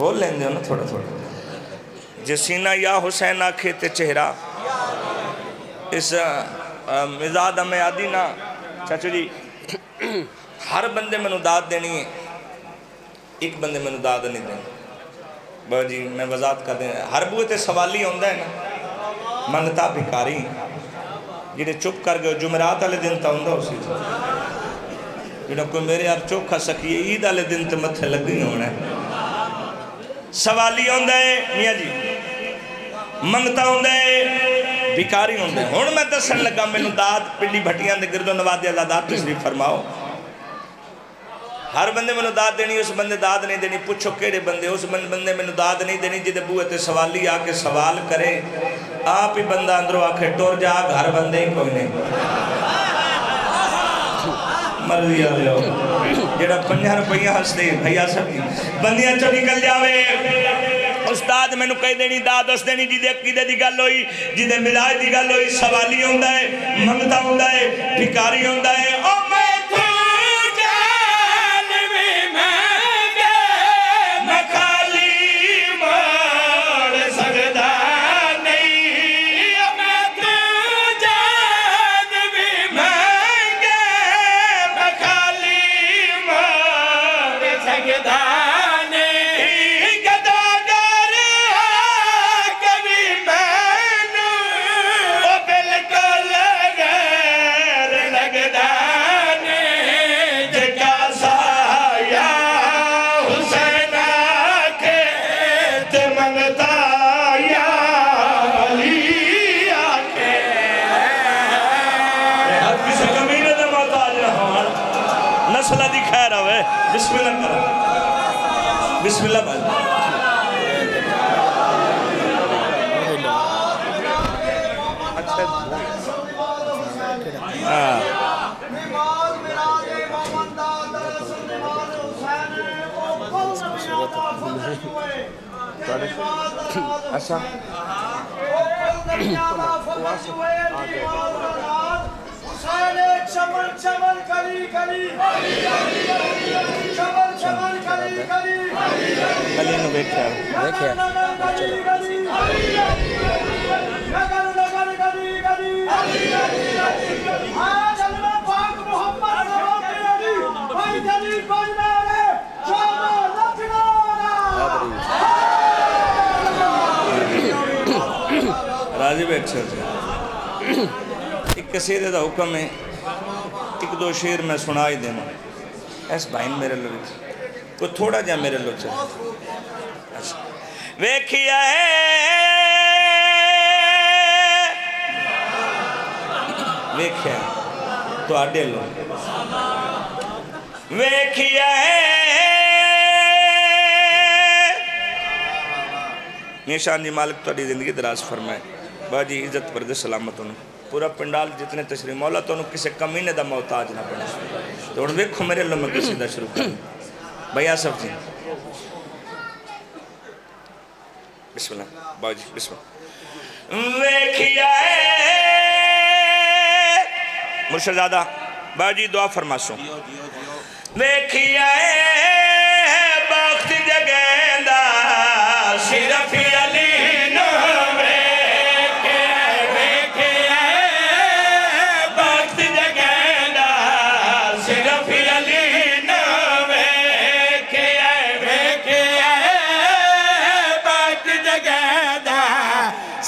بول لیں دے ہو نا تھوڑا تھوڑا جسینہ یا حسین آکھے تے چہرہ اس مزاد ہمیں آدھی نا چاچو جی ہر بندے میں داد دینی ہے ایک بندے میں داد نہیں دینی بہت جی میں وضاحت کر دیں ہر بوئے سوالی ہوندہ ہے نا منگتا بھکاری جنہیں چپ کر گئے جمعرات والے دن تا ہوندہ اسی جنہیں کوئی میرے یار چپ کھا سکیے عید والے دن تے متھے لگ گئی ہونا ہے سوالی ہوندہ ہے میاں جی منگتا ہوندہ ہے بھکاری ہوندہ ہے ہون میں دسن لگا میں داد پنڈی بھٹیاں دے گردوں نوادی آزادات تشریف فرماؤ ہر بندے میں داد دینی اس بندے داد نہیں دینی پوچھو کیڑے بندے اس بندے میں داد نہیں دینی جدے بوئے تے سوالی آکے سوال کرے آپ ہی بندہ اندروں آکے ٹور جا گھر بندے ہی کوئی نہیں مرضی آلے ہو جیڑا 50 روپیہ ہستے بھائیہ سب کی بندیاں چو نکل جاوے استاد میں نو کہی دینی داد اس دینی جیدے عقیدے دی گل ہوئی جیدے ملائی دی گل ہوئی سوالی ہوندہ ہے منگتا ہوندہ ہے بھکاری ہوندہ ہے او میں بسم اللہ کرو بسم اللہ بھائی اچھا چمن چمن کلی کلی چمن چمن کلی کلی کلی نو بیٹھا ہے نگر نگر گلی گلی آج اللہ پاک محمد صلی اللہ علیہ وسلم بھائی جلی بجنارے شامہ لکھنارا راضی بیٹھ سے ایک قصیدے دا حکم ہے ایک دو شیر میں سنائی دینا ایس بھائن میرے لوگ کوئی تھوڑا جا میرے لوگ چلے ویکھیا ہے ویکھیا تو آڈے لو ویکھیا ہے نیشان جی مالک تو اڈی زندگی دراز فرمائے با جی عزت پردے سلامت ہونے پورا پنڈال جتنے تشریف مولا تو انہوں کسے کمینے دا محتاج نہ پڑے تو انہوں ویکھو میرے اللہ میں کسی دا شروع کریں بھائی آصف جی بسم اللہ باؤ جی بسم اللہ ویکھیا ہے مرشد زادہ باؤ جی دعا فرماسوں ویکھیا ہے بخت جگیندہ صرف علی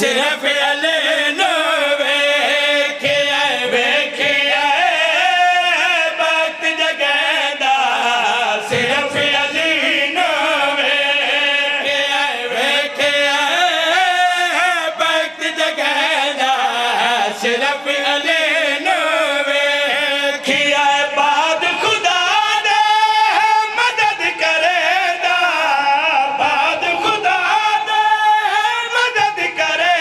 صرف علی نو ویکھیا وقت جگیندہ صرف علی نو ویکھیا وقت جگیندہ صرف علی نو ویکھیا بعد خدا دے مدد کرے دا بعد خدا دے مدد کرے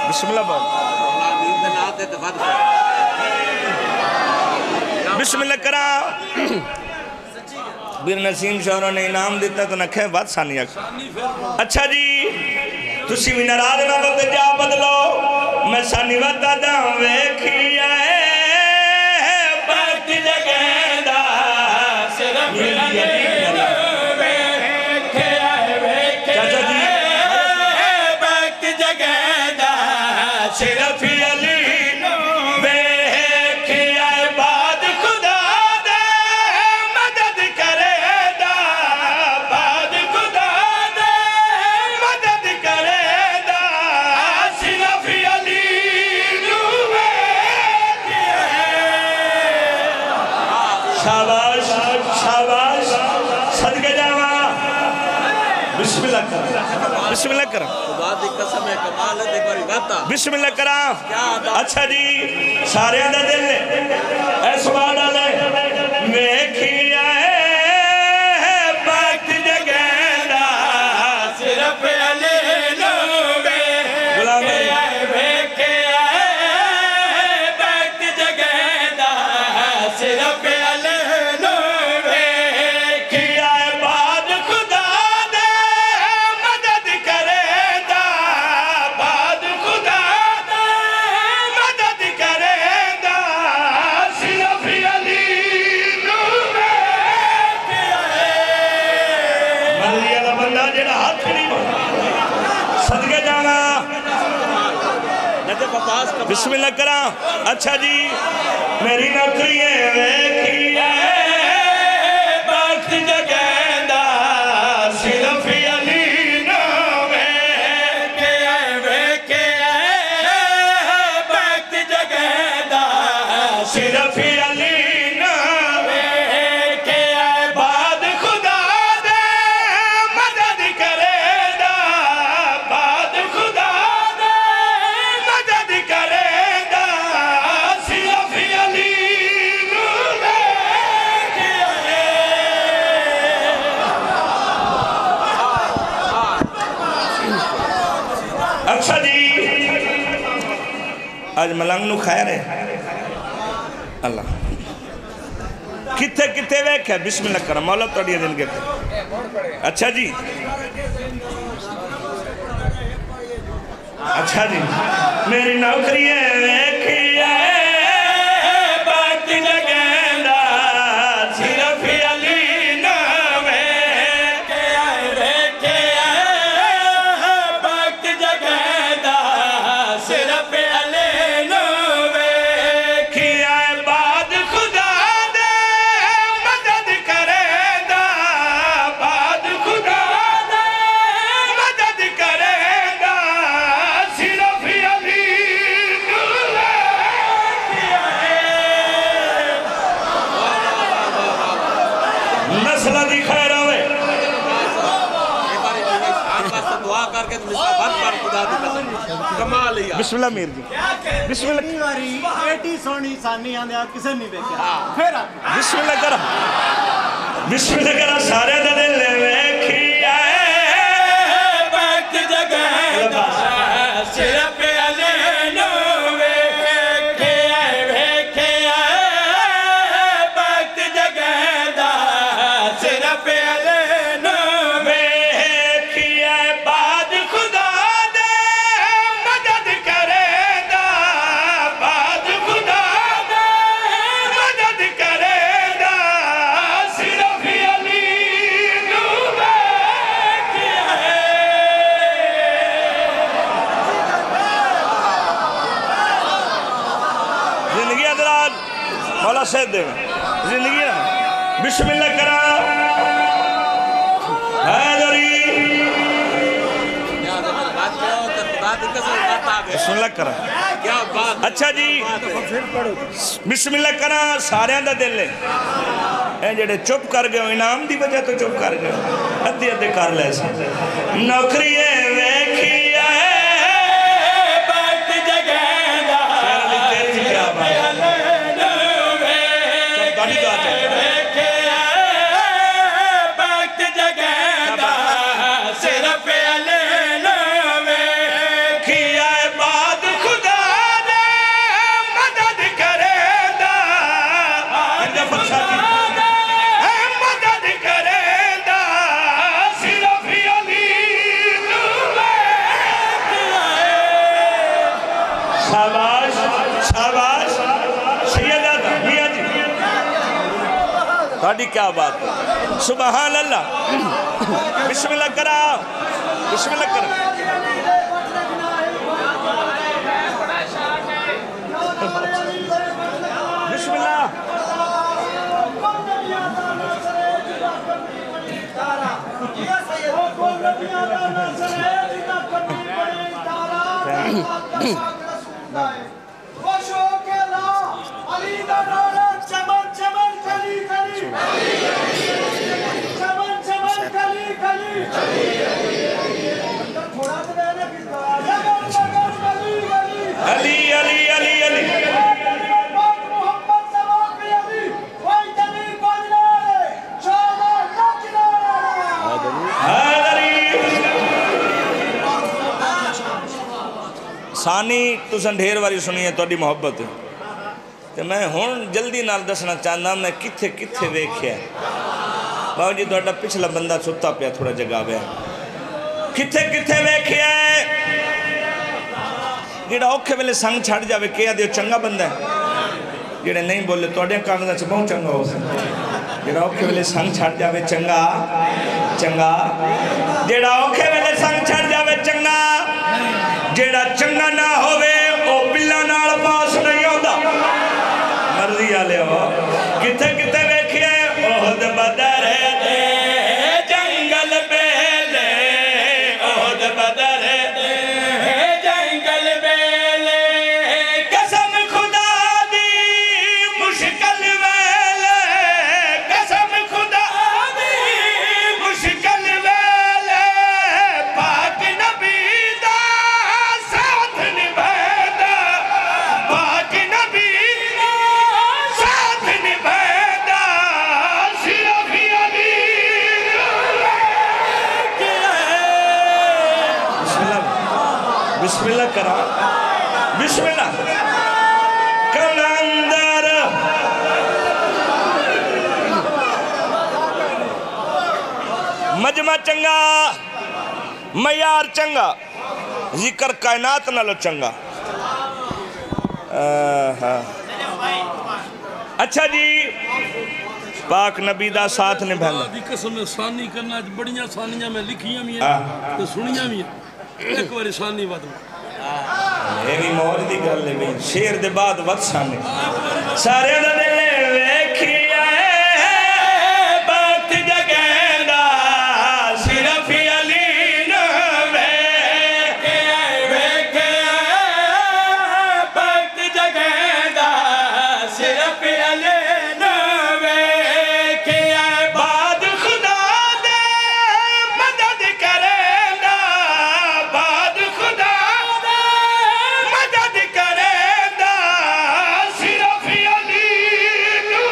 بسم اللہ بسم اللہ کرا بیر نسیم شہروں نے انعام دیتا تو نکھیں بات ثانیہ اچھا جی تسی بھی ناراض نہ بد جا بدلو میں سانی وطا دا ویکھیا ہے بخت جگیندا صرف علی ویکھیا ہے چاچا جی بخت جگیندا صرف علی ویکھیا ہے بعد خدا دے مدد کرے دا بعد خدا دے مدد کرے دا صرف علی نو ویکھیا ہے شاباش شاباش صدقے جاواں بسم اللہ کرم بسم اللہ کرم خدا دی قسم ہے کمال ہے دیکھ باری گاتا بسم اللہ کرام اچھا جی سارے اندر دل لے اے سبحان ڈالے ویکھیا ہے بخت جگیندا صرف علی نو ویکھیا ہے ویکھیا ہے بخت جگیندا صرف علی نو ویکھیا ہے بعد خدا دے مدد کرے دا بعد خدا دے مدد کرے دا صرف علی نو ویکھیا ہے مرضی والا بندہ جڑا ہاتھ نہیں بڑھا صدقے جانا نجف عباس کا بسم اللہ کرا اچھا جی میری نوکری ہے ویکھیا ہے بخت جگیندا صرف علی نو ویکھیا ہے ویکھیا ہے بخت جگیندا صرف علی نو ویکھیا ہے بعد خدا دے مدد کرے دا بعد خدا دے مدد کرے دا صرف علی نو ویکھیا ہے اچھا جی آج ملنگ نو خیر ہے اللہ کتے کتے ویک ہے بسم اللہ کرم مولا توڑی دن کے اچھا جی اچھا جی میری نوکری ہے ویکھیا ہے بخت جگیندا صرف علی نو ویکھیا ہے ویکھیا ہے بخت جگیندا صرف علی نو ویکھیا ہے بعد خدا دے مدد کرے دا بعد خدا دے مدد کرے دا صرف علی نو ویکھیا ہے نسلہ دی خیر ہوئے ایک باری آن واسطے دعا کر کے تم اس کا بات پر خدا دی قسم کمال ہے بسم اللہ میر جی بسم اللہ کئی واری ایٹی سونی سانی آنے آپ کسے نہیں بیکھا پھر آپ بسم اللہ کرا بسم اللہ کرا سارے دا دل ویکھیا ہے بخت جگیندا صرف علی نو ویکھیا ہے ویکھیا ہے بخت جگیندا صرف علی نو ویکھیا ہے بعد خدا دے مدد کرے دا بعد خدا دے مدد کرے دا صرف علی نو ویکھیا ہے زندگی ادراد مولا سید دے زندگی ہے بسم اللہ کرا حیدری کیا بات کرو تو خدا دی قسم گاتا آگے بسم اللہ کرا کیا بات اچھا جی بسم اللہ کرا سارے اندر دل لے اے جڑے چپ کر گئے انعام دی وجہ تو چپ کر گئے ادھے ادھے کر لے سے نوکری ہے ویکھیا ہے بخت جگیندا تیری کیا بات ہے گاڑی تو آتے ویکھیا ہے بخت جگیندا صرف علی نو ویکھیا ہے بعد خدا دے مدد کرے دا مدد کرے دا صرف علی نو تھوڑی کیا بات ہے سبحان اللہ بسم اللہ کرا بسم اللہ کرا بسم اللہ علی علی علی علی سانی تسان ڈھیر واری سنی ہے توڑی محبت تو میں ہون جلدی نال دسنا چاہنا میں کتھے کتھے ویکھیا ہے باو جی توڑا پچھلا بندہ ستا پیا تھوڑا جگہ بیا کتھے کتھے ویکھیا ہے جیڑا اوکھے ویلے سنگ چھڑ جاوے کیا دیو چنگا بندہ ہے جیڑے نہیں بولے توڑے کاغذہ سے بہت چنگا ہو سکتا جیڑا اوکھے ویلے سنگ چھڑ جاوے چنگا چنگا جیڑا اوکھے ویلے سنگ چھڑ جاوے چنگا جیڑا چنگا نہ ہوئے او بلا نال پاس نہیں ہوتا مرضی آلے ہو کتے کتے بیکھئے اہد بدر دے جنگل بیلے اہد بدر دے جنگل بیلے قسم خدا دی مشکل ویلے قسم خدا دی مشکل ویلے پاک نبی بسم اللہ کرا بسم اللہ کلندر مجمع چنگا معیار چنگا ذکر کائنات نہ لو چنگا اچھا جی پاک نبی دا ساتھ نبھانا دی قسم ثانی کرنا بڑیاں ثانیاں میں لکھیاں بھی ہیں تو سنیاں بھی ہیں ایک باری ثانی وقت یہ بھی موج دی گل لے بھی شیر دے بعد وقت ثانی سارے دا دلے ویکھیا بات جگیندا صرف علی نو ویکھیا بات جگیندا صرف علی نو ویکھیا بعد خدا دے مدد کریندا بعد خدا دے مدد کریندا صرف علی نو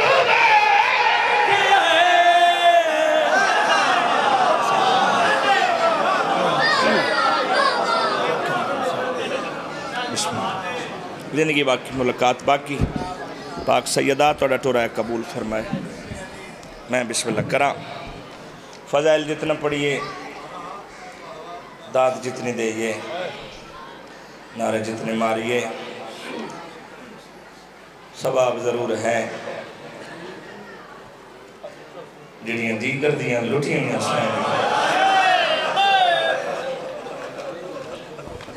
زندگی باقی ملاقات باقی پاک سیدہ توڑا ٹورا قبول فرمائے میں بسم اللہ کرا فضائل جتنا پڑھئے داد جتنی دئیے نعرے جتنے ماریے ثواب ضرور ہے جڑیاں دیگر دیاں لٹیاں میں اسائیں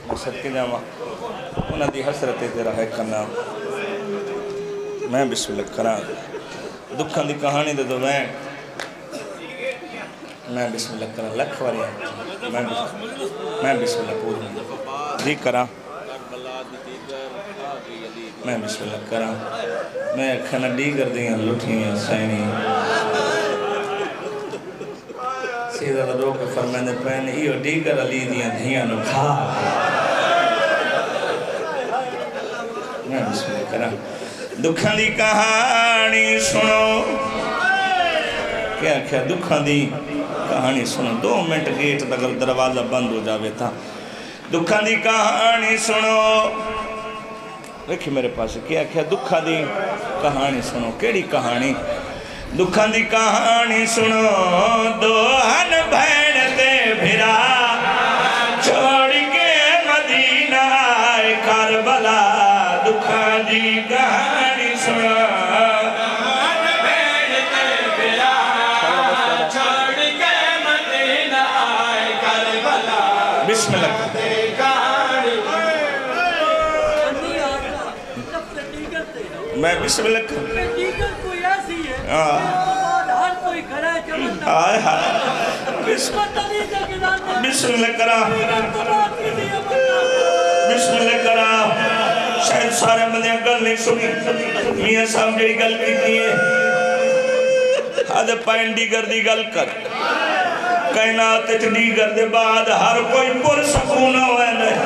مقصد کے جامعہ انہاں دی حسرت تیرا ہے کرنا میں بسم اللہ کرا دکھاں دی کہانی دے دو میں بسم اللہ کرا لکھ واری میں بسم اللہ پوری جی کرا میں بسم اللہ کرا میں کھانا دیگر دیاں لٹیاں سینی سیدھا رو کے فرمائنے پہنے ایو دیگر علی دیاں دھیاں نو کھا میں بسم اللہ کرا دکھاں دی کہانی سنو کیا کیا دکھاں دی کہانی سنو 2 منٹ گیٹ تک دروازہ بند ہو جاوے تھا دکھاں دی کہانی سنو دیکھیں میرے پاس کیا کیا دکھاں دی کہانی سنو کیڑی کہانی دکھاں دی کہانی سنو دوہن بھین تے بھرا چھوڑ کے مدینہ آئے کربلا دکھاں دی کہانی سنو دوہن بھین تے بھرا بسم اللہ میں بسم اللہ کوئی ایسی ہے ہاں ہر کوئی گھر ہے چمندہ آئے ہائے بسم اللہ کرا بسم اللہ کرا شاید سارے بندے گل نہیں سنی میاں صاحب جی گل کی دیئے آدھے پائن دیگر دی گل کر کائنات دیگر دے بعد ہر کوئی پر سکونہ ہوئے نہیں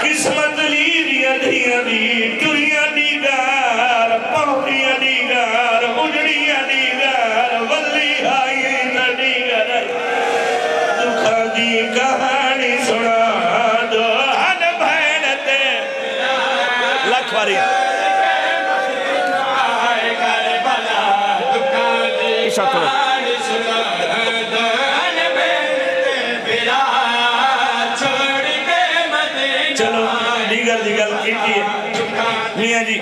قسمت لیریاں دیاں دی ٹریاں دیگر پہنیاں دیگر اجڑیاں دیگر ولی آئیاں دیگر دکھا دی کہانی سنا دو ہن بھینتے لکھ واری عشاء کرو چلو دیگر میاں جی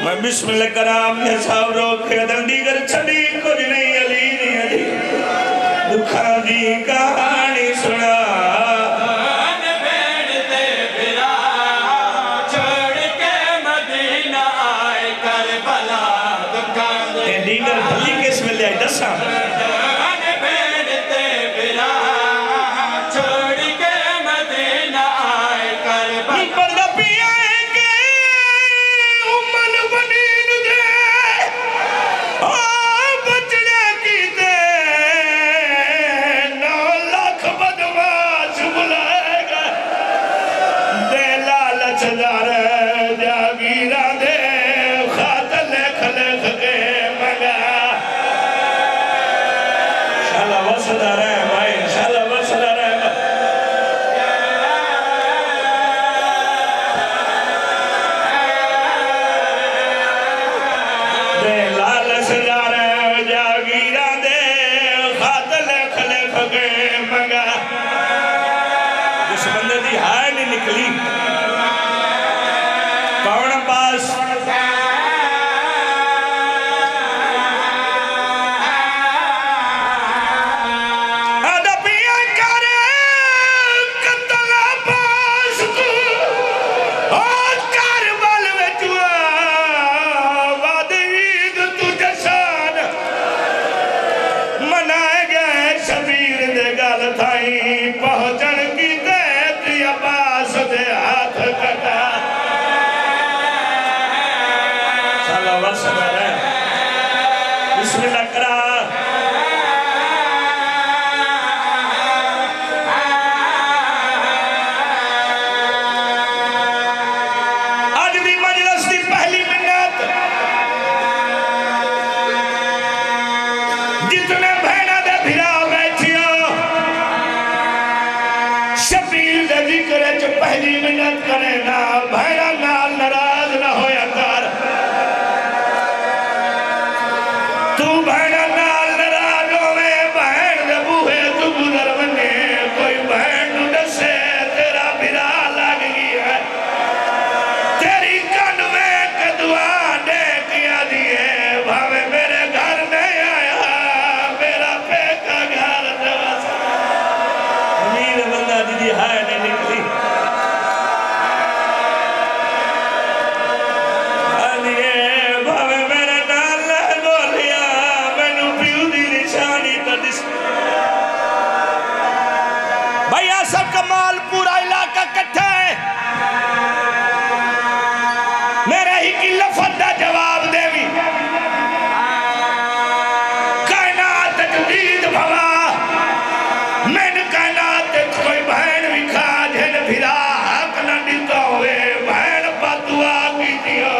میں بسم اللہ کرام میاں صاحب روک کے دل دیگر چھڑی کچھ نہیں علی علی دکھا دی کہانی سنا دیگر بھلی کس میں لے آئی دسا بسم اللہ کرا آج دی مجلس دی پہلی منت جتنے بہنہ دے بھرا بیٹھیا شبیر دے ذکر جو پہلی منت کرے نا بہنہ نال ناراض نہ ہویا کر تو بہنہ نال ناراض ہوئے بہن دے بوہے تو گزر بنے کوئی بہن نو دسے تیرا بھرا لگ گئی ہے تیری کنوے کے دعا دے کیا دیئے بھاوے میرے گھر نہیں آیا میرا پیکا گھر دوست امیر بندہ دیدی ہائے نہیں نکلی بھائیہ سب کا مال پورا علاقہ کٹھا ہے میرے ہی کی لفظ دا جواب دے بھی کائنات جدید بھوا میں نے کائنات کوئی بہن بھی کھا جن بھرا حق نہ دیتا ہوئے بہن بدعا کی دیا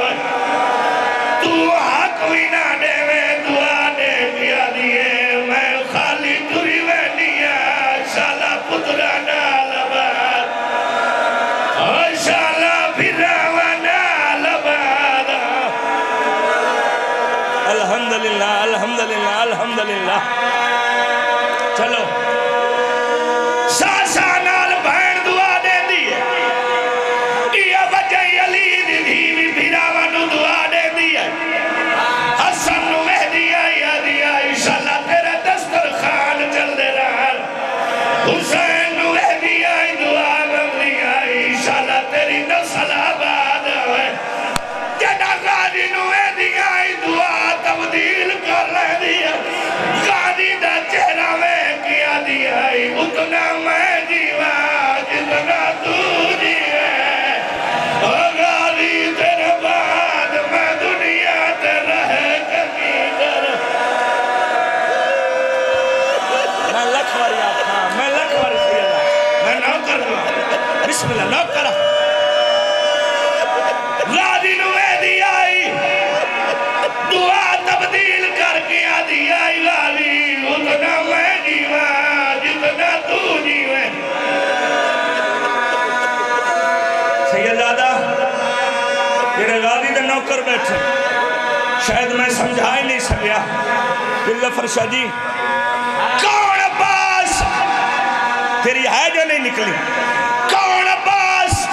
تو حق بھی نہ دے وے دعا دے کیا دیئے میں خالی دوری وینی ہے شالا پترہ نال بار شالا بھراوہ نال بار الحمدللہ الحمدللہ الحمدللہ چلو ساسا نال بہن دعا دے دیئے یہ وجہ علی دی بھی بھراوہ نو دعا دے دیئے حسن نو مہدی آئی انشاءاللہ تیرے دسترخوان چل دے رہا بسم اللہ نوکر غازی نوے دی آئی دعا تبدیل کر کے آدھی آئی غازی اتنا میں جیویں جتنا تو جیویں سیدزادہ میرے غازی دے نوکر بیٹھے شاید میں سمجھا ہی نہیں سکیا اللہ فرشا جی کون عباس تیری ہے جو نہیں نکلی کون عباس